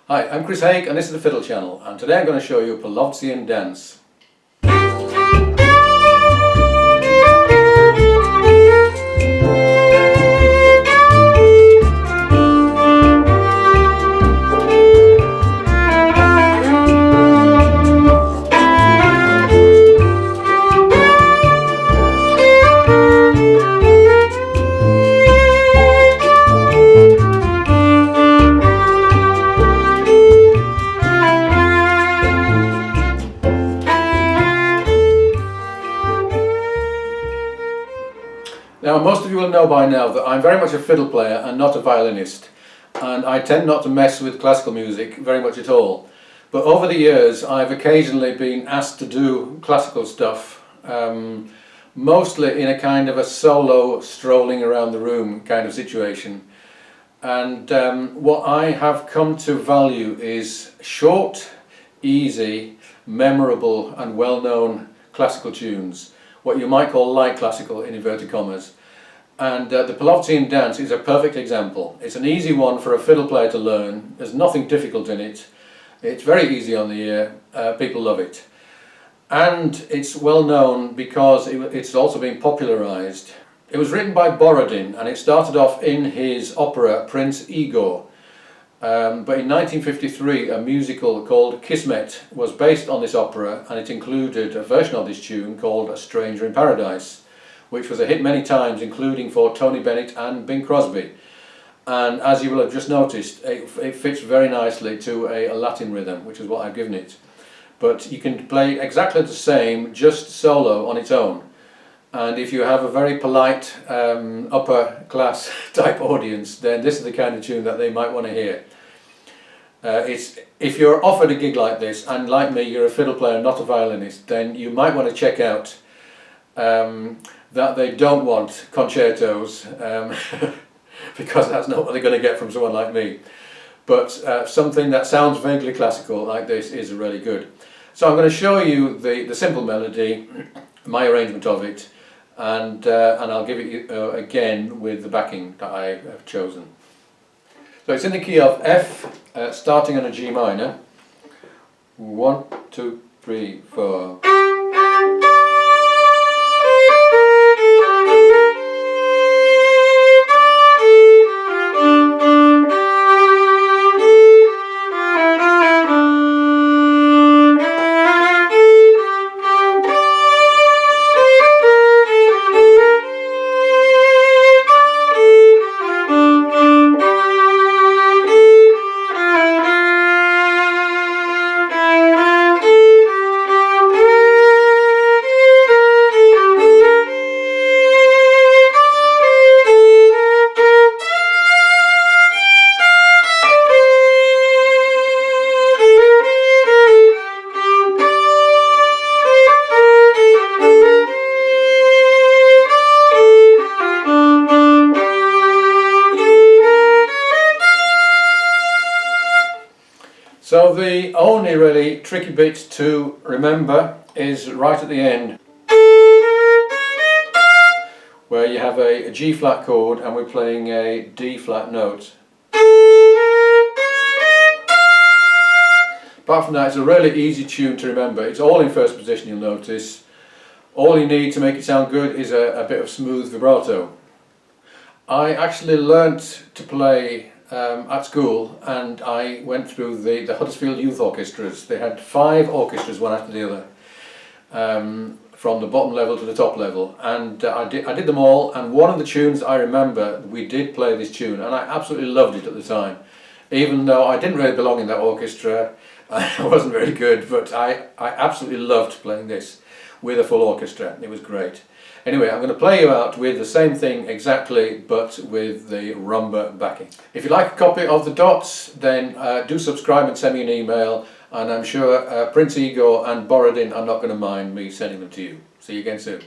Hi, I'm Chris Haigh and this is the Fiddle channel, and today I'm going to show you Polovtsian Dance. Now, most of you will know by now that I'm very much a fiddle player and not a violinist, and I tend not to mess with classical music very much at all. But over the years I've occasionally been asked to do classical stuff, mostly in a kind of a solo strolling around the room kind of situation. And what I have come to value is short, easy, memorable and well-known classical tunes. What you might call light classical in inverted commas. And the Polovtsian Dance is a perfect example. It's an easy one for a fiddle player to learn. There's nothing difficult in it. It's very easy on the ear. People love it. And it's well known because it's also been popularised. It was written by Borodin and it started off in his opera Prince Igor. But in 1953 a musical called Kismet was based on this opera, and it included a version of this tune called A Stranger in Paradise, which was a hit many times, including for Tony Bennett and Bing Crosby. And as you will have just noticed, it fits very nicely to a Latin rhythm, which is what I've given it. But you can play exactly the same, just solo on its own. And if you have a very polite upper class type audience, then this is the kind of tune that they might want to hear. If you're offered a gig like this, and like me you're a fiddle player not a violinist, then you might want to check out that they don't want concertos, because that's not what they're going to get from someone like me. But something that sounds vaguely classical like this is really good. So I'm going to show you the simple melody, my arrangement of it, and I'll give it again with the backing that I have chosen. So it's in the key of F, starting on a G minor. 1, 2, 3, 4. So the only really tricky bit to remember is right at the end, where you have a G flat chord and we're playing a D flat note. Apart from that, it's a really easy tune to remember. It's all in first position, you'll notice. All you need to make it sound good is a bit of smooth vibrato. I actually learnt to play at school, and I went through the Huddersfield Youth Orchestras. They had 5 orchestras, one after the other, from the bottom level to the top level, and I did them all. And one of the tunes I remember, we did play this tune, and I absolutely loved it at the time. Even though I didn't really belong in that orchestra, I wasn't very good, but I absolutely loved playing this with a full orchestra. It was great. Anyway, I'm going to play you out with the same thing exactly, but with the rumba backing. If you like a copy of the dots, then do subscribe and send me an email, and I'm sure Prince Igor and Borodin are not going to mind me sending them to you. See you again soon.